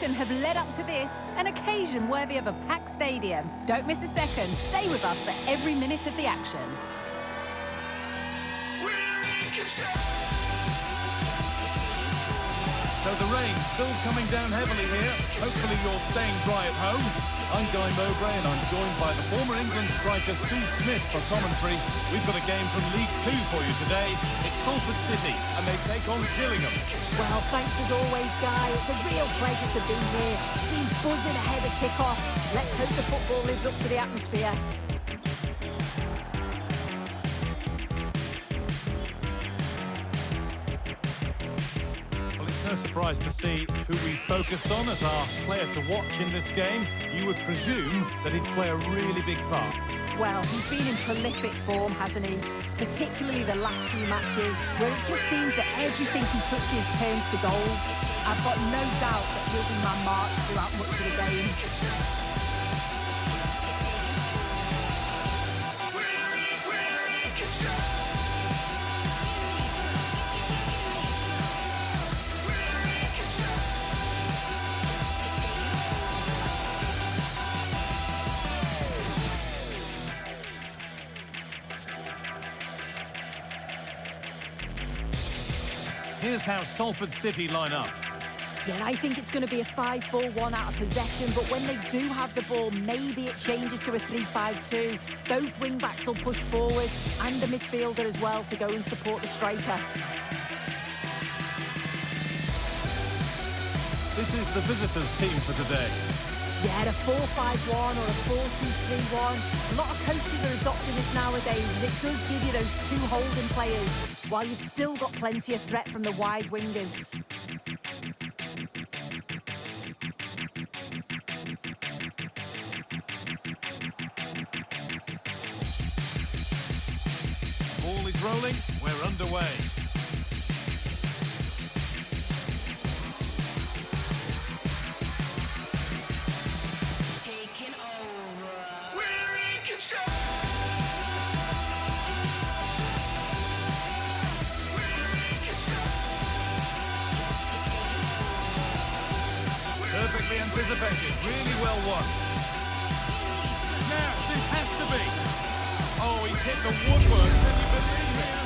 preparation have led up to this, an occasion worthy of a packed stadium. Don't miss a second. Stay with us for every minute of the action. So the rain's still coming down heavily here. Hopefully you're staying dry at home. I'm Guy Mowbray and I'm joined by the former England striker Steve Smith for commentary. We've got a game from League Two for you today. It's Salford City and they take on Gillingham. Well, thanks as always, Guy. It's a real pleasure to be here. Team buzzing ahead of kick-off. Let's hope the football lives up to the atmosphere. No surprise to see who we focused on as our player to watch in this game. You would presume that he'd play a really big part. Well, he's been in prolific form, hasn't he? Particularly the last few matches, where it just seems that everything he touches turns to goals. I've got no doubt that he'll be man marked throughout much of the game. Here's how Salford City line up. Yeah, I think it's going to be a 5-4-1 out of possession, but when they do have the ball, maybe it changes to a 3-5-2. Both wing-backs will push forward, and the midfielder as well to go and support the striker. This is the visitors' team for today. Yeah, a 4-5-1 or a 4-2-3-1. A lot of coaches are adopting this nowadays, and it does give you those two holding players, while you've still got plenty of threat from the wide wingers. Ball is rolling, we're underway. Perfectly anticipated, really well won. Now, this has to be. Oh, he's hit the woodwork, can you believe it?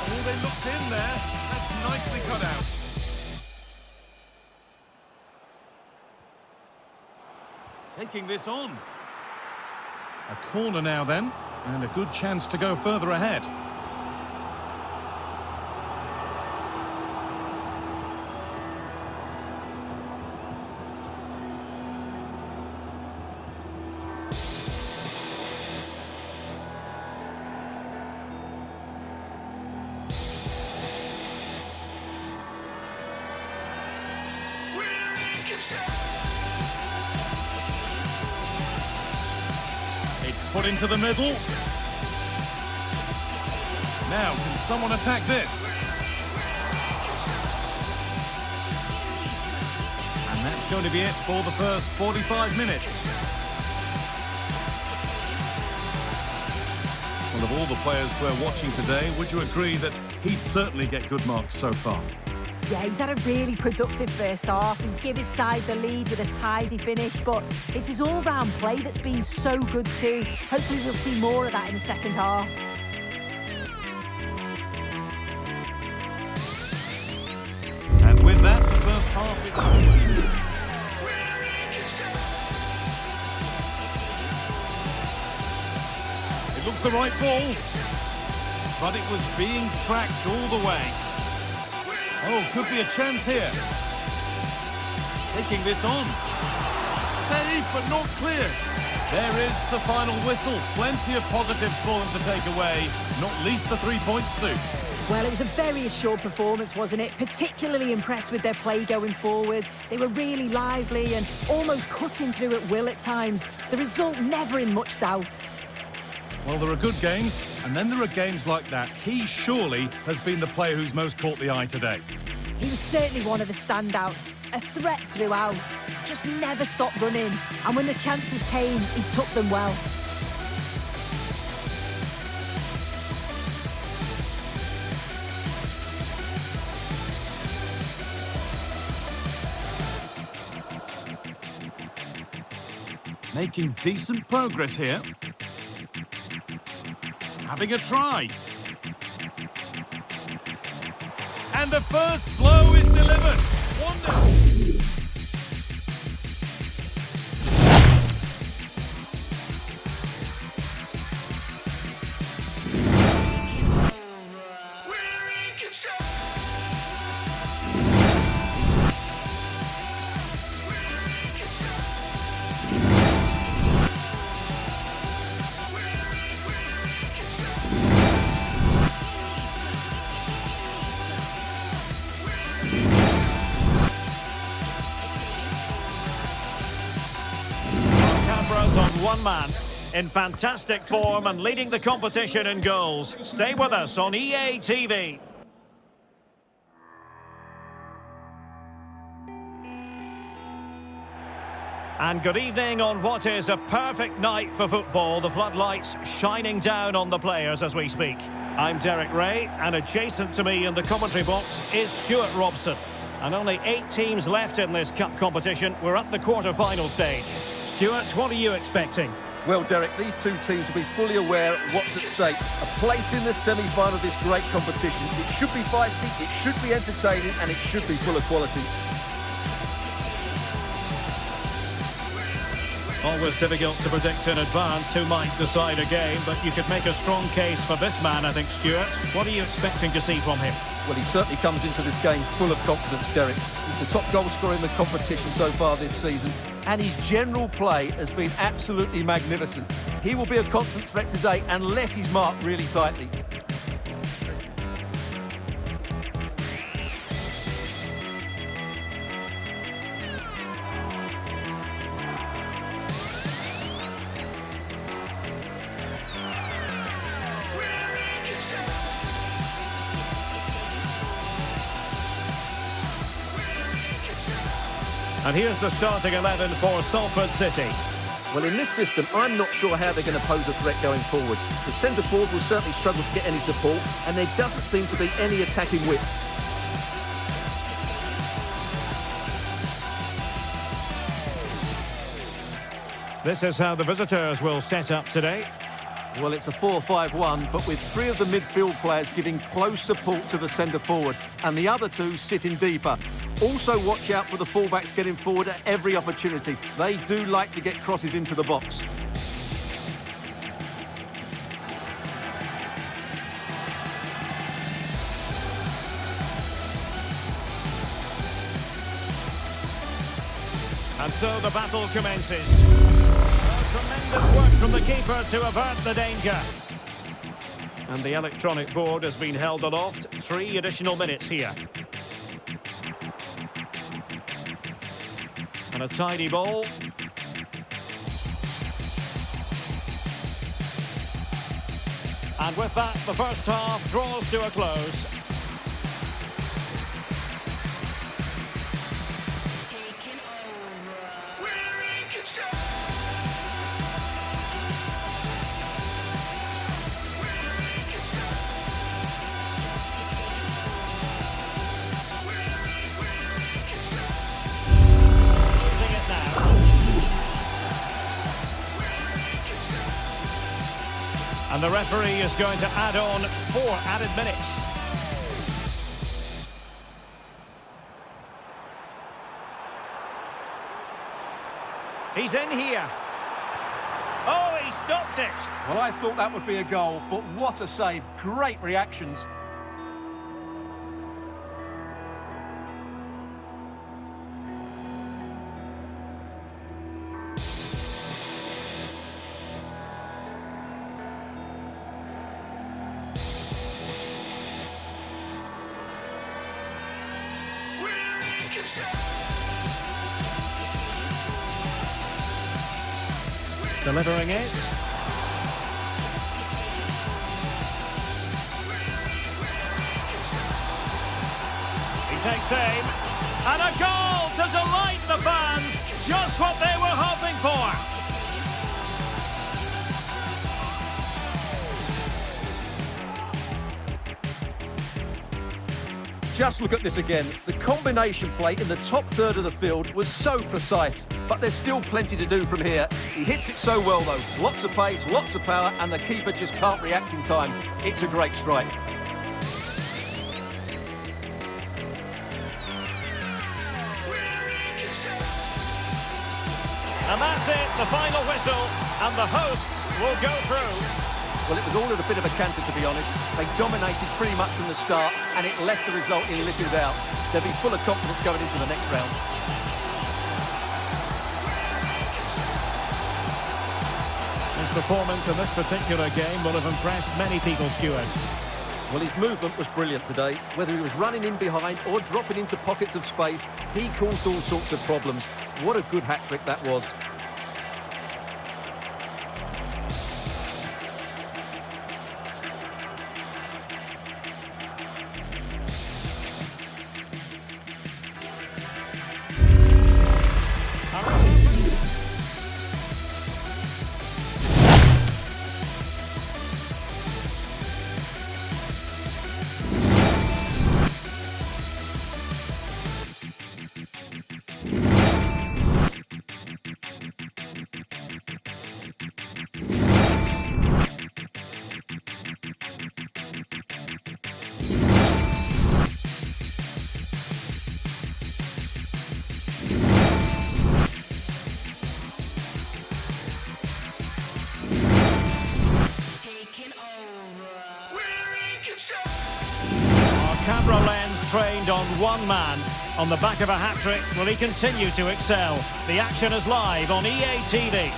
Oh, they looked in there. That's nicely cut out. Taking this on. A corner now then, and a good chance to go further ahead. It's put into the middle. Now, can someone attack this? And that's going to be it for the first 45 minutes. Well, of all the players we're watching today, would you agree that he'd certainly get good marks so far? Yeah, he's had a really productive first half and give his side the lead with a tidy finish, but it's his all-round play that's been so good too. Hopefully we'll see more of that in the second half. And with that, the first half is over. It looks the right ball, but it was being tracked all the way. Oh, could be a chance here. Taking this on. Saved, but not clear. There is the final whistle. Plenty of positives for them to take away, not least the 3 points too. Well, it was a very assured performance, wasn't it? Particularly impressed with their play going forward. They were really lively and almost cutting through at will at times. The result never in much doubt. Well, there are good games, and then there are games like that. He surely has been the player who's most caught the eye today. He was certainly one of the standouts. A threat throughout. Just never stopped running. And when the chances came, he took them well. Making decent progress here. Having a try. And the first blow is delivered. 1-0. On one man, in fantastic form and leading the competition in goals. Stay with us on EA TV. And good evening on what is a perfect night for football. The floodlights shining down on the players as we speak. I'm Derek Ray, and adjacent to me in the commentary box is Stuart Robson. And only 8 teams left in this cup competition. We're at the quarter-final stage. Stuart, what are you expecting? Well, Derek, these two teams will be fully aware of what's at stake. A place in the semi-final of this great competition. It should be feisty, it should be entertaining, and it should be full of quality. Always difficult to predict in advance who might decide a game, but you could make a strong case for this man, I think, Stuart. What are you expecting to see from him? Well, he certainly comes into this game full of confidence, Derek. He's the top goal scorer in the competition so far this season, and his general play has been absolutely magnificent. He will be a constant threat today unless he's marked really tightly. And here's the starting 11 for Salford City. Well, in this system, I'm not sure how they're going to pose a threat going forward. The centre-forward will certainly struggle to get any support, and there doesn't seem to be any attacking width. This is how the visitors will set up today. Well, it's a 4-5-1, but with 3 of the midfield players giving close support to the centre-forward, and the other 2 sitting deeper. Also watch out for the fullbacks getting forward at every opportunity. They do like to get crosses into the box. And so the battle commences. Tremendous work from the keeper to avert the danger. And the electronic board has been held aloft. 3 additional minutes here. And a tidy ball. And with that, the first half draws to a close. And the referee is going to add on 4 added minutes. He's in here. Oh, he stopped it. Well, I thought that would be a goal, but what a save. Great reactions. Delivering it. He takes aim. And a goal to delight the fans. Just what they were hoping for. Just look at this again. The combination play in the top third of the field was so precise, but there's still plenty to do from here. He hits it so well though. Lots of pace, lots of power, and the keeper just can't react in time. It's a great strike. And that's it, the final whistle, and the hosts will go through. Well, it was all at a bit of a canter, to be honest. They dominated pretty much from the start, and it left the result elicited out. They'll be full of confidence going into the next round. His performance in this particular game will have impressed many people, Stuart. Well, his movement was brilliant today. Whether he was running in behind or dropping into pockets of space, he caused all sorts of problems. What a good hat-trick that was. Camera lens trained on one man. On the back of a hat-trick, will he continue to excel? The action is live on EA TV.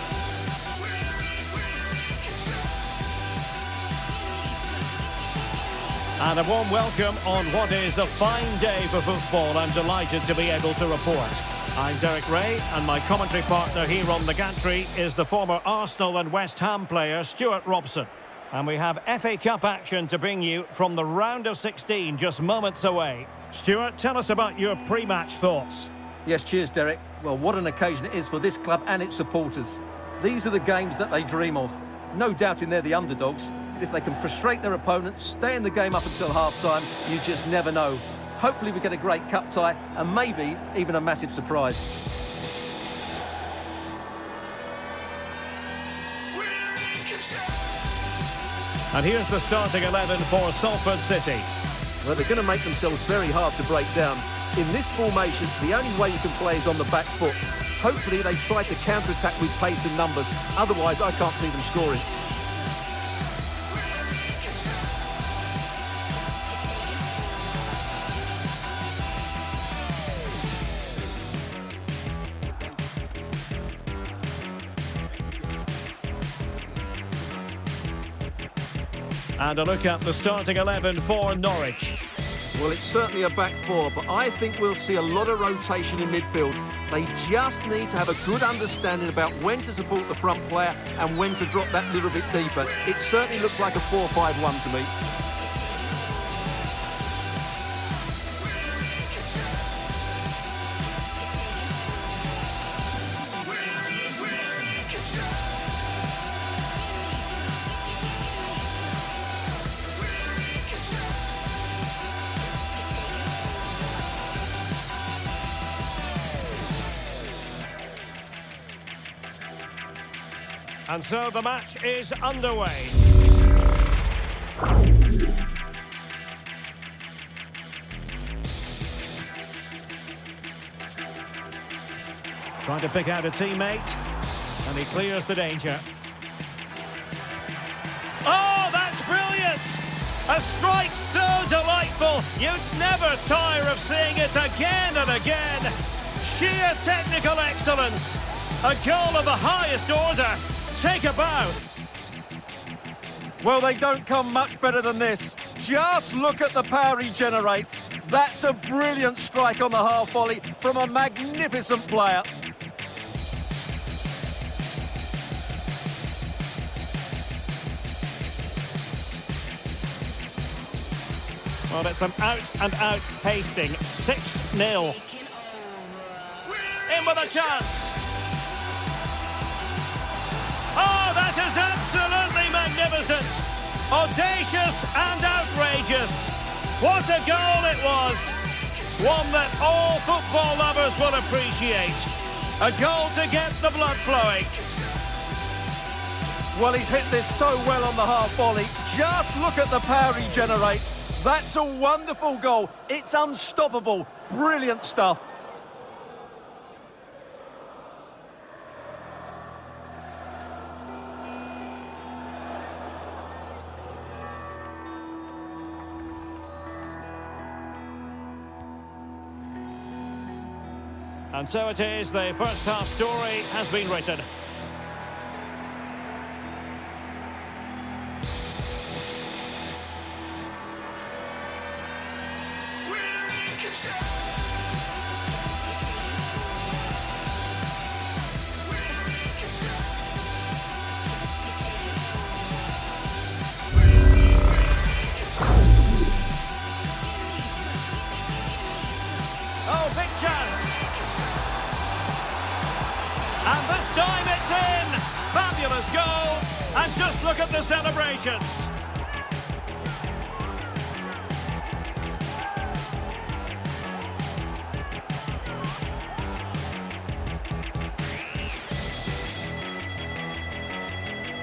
And a warm welcome on what is a fine day for football. I'm delighted to be able to report. I'm Derek Ray, and my commentary partner here on the gantry is the former Arsenal and West Ham player, Stuart Robson. And we have FA Cup action to bring you from the round of 16, just moments away. Stuart, tell us about your pre-match thoughts. Yes, cheers, Derek. Well, what an occasion it is for this club and its supporters. These are the games that they dream of. No doubting they're the underdogs. But if they can frustrate their opponents, stay in the game up until half-time, you just never know. Hopefully we get a great cup tie and maybe even a massive surprise. And here's the starting 11 for Salford City. Well, they're going to make themselves very hard to break down. In this formation, the only way you can play is on the back foot. Hopefully they try to counter-attack with pace and numbers. Otherwise, I can't see them scoring. And a look at the starting 11 for Norwich. Well, it's certainly a back four, but I think we'll see a lot of rotation in midfield. They just need to have a good understanding about when to support the front player and when to drop that little bit deeper. It certainly looks like a 4-5-1 to me. And so the match is underway. Trying to pick out a teammate, and he clears the danger. Oh, that's brilliant! A strike so delightful, you'd never tire of seeing it again and again. Sheer technical excellence. A goal of the highest order. Take a bow. Well, they don't come much better than this. Just look at the power he generates. That's a brilliant strike on the half volley from a magnificent player. Well, it's an out-and-out pasting. 6-0. In with a chance. Oh, that is absolutely magnificent. Audacious and outrageous. What a goal it was! One that all football lovers will appreciate. A goal to get the blood flowing. Well, he's hit this so well on the half volley. Just look at the power he generates. That's a wonderful goal. It's unstoppable. Brilliant stuff. And so it is, the first half story has been written. Oh, big chance! And this time it's in! Fabulous goal! And just look at the celebrations!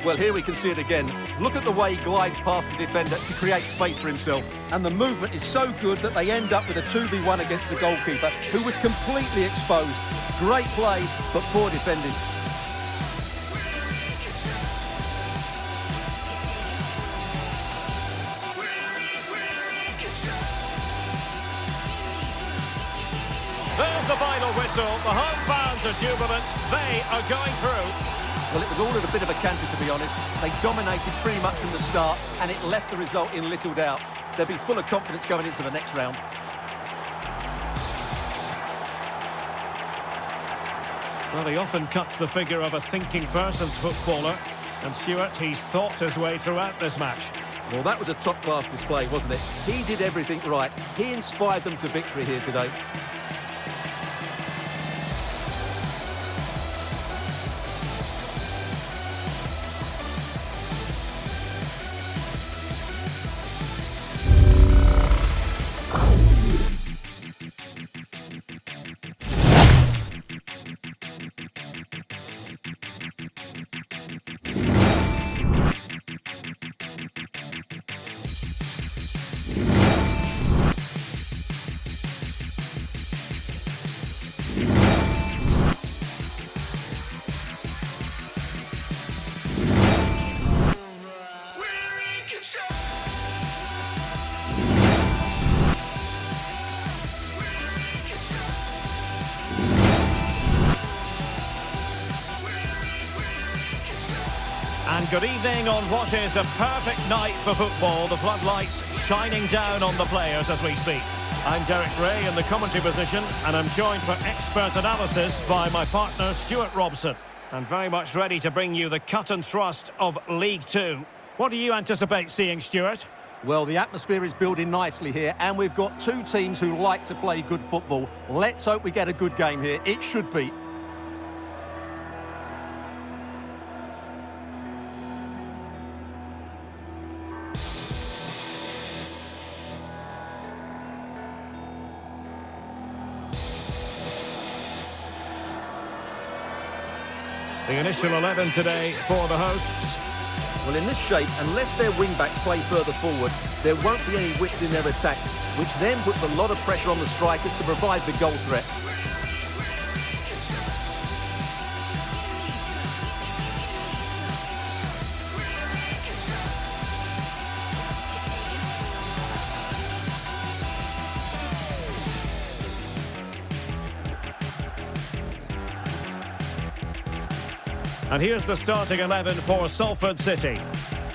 Well, here we can see it again. Look at the way he glides past the defender to create space for himself. And the movement is so good that they end up with a 2v1 against the goalkeeper, who was completely exposed. Great play, but poor defending. There's the final whistle. The home fans are jubilant. They are going through. Well, it was all at a bit of a canter, to be honest. They dominated pretty much from the start, and it left the result in little doubt. They'll be full of confidence going into the next round. Well, he often cuts the figure of a thinking person's footballer. And Stuart, he's thought his way throughout this match. Well, that was a top-class display, wasn't it? He did everything right. He inspired them to victory here today. And good evening on what is a perfect night for football. The floodlights shining down on the players as we speak. I'm Derek Ray in the commentary position, and I'm joined for expert analysis by my partner Stuart Robson. And very much ready to bring you the cut and thrust of League Two. What do you anticipate seeing, Stuart? Well, the atmosphere is building nicely here, and we've got two teams who like to play good football. Let's hope we get a good game here. It should be. The initial 11 today for the hosts. Well, in this shape, unless their wing-backs play further forward, there won't be any width in their attacks, which then puts a lot of pressure on the strikers to provide the goal threat. And here's the starting 11 for Salford City.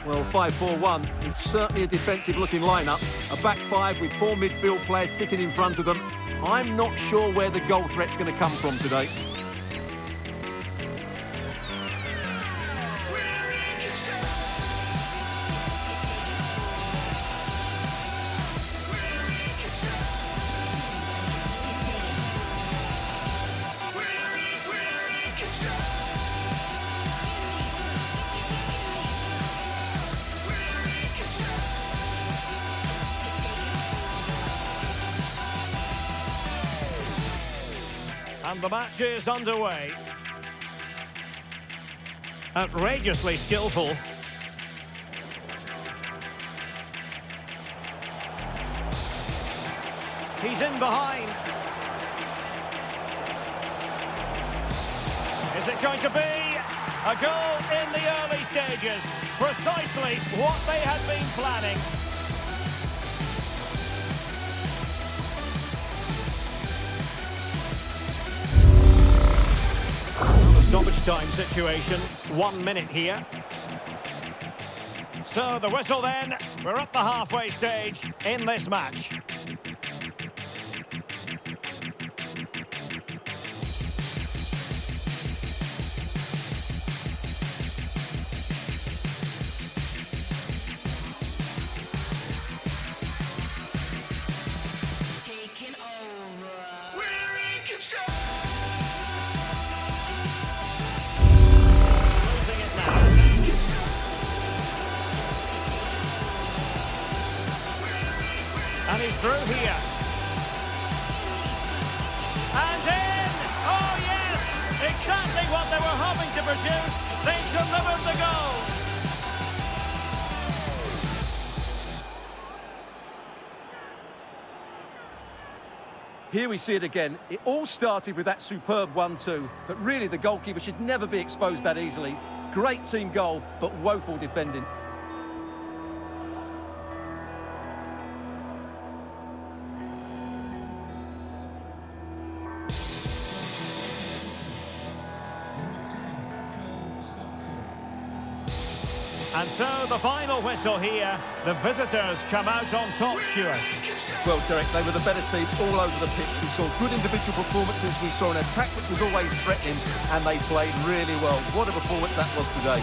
Well, 5-4-1, it's certainly a defensive-looking lineup. A back five with four midfield players sitting in front of them. I'm not sure where the goal threat's going to come from today. And the match is underway. Outrageously skillful. He's in behind. Is it going to be a goal in the early stages? Precisely what they had been planning. Stoppage time situation, 1 minute here. So the whistle then, we're at the halfway stage in this match. Taking over. We're in control. And he's through here. And in! Oh yes! Exactly what they were hoping to produce. They delivered the goal. Here we see it again. It all started with that superb 1-2, but really the goalkeeper should never be exposed that easily. Great team goal, but woeful defending. And so the final whistle here. The visitors come out on top, Stuart. Well, Derek, they were the better team all over the pitch. We saw good individual performances. We saw an attack which was always threatening, and they played really well. What a performance that was today.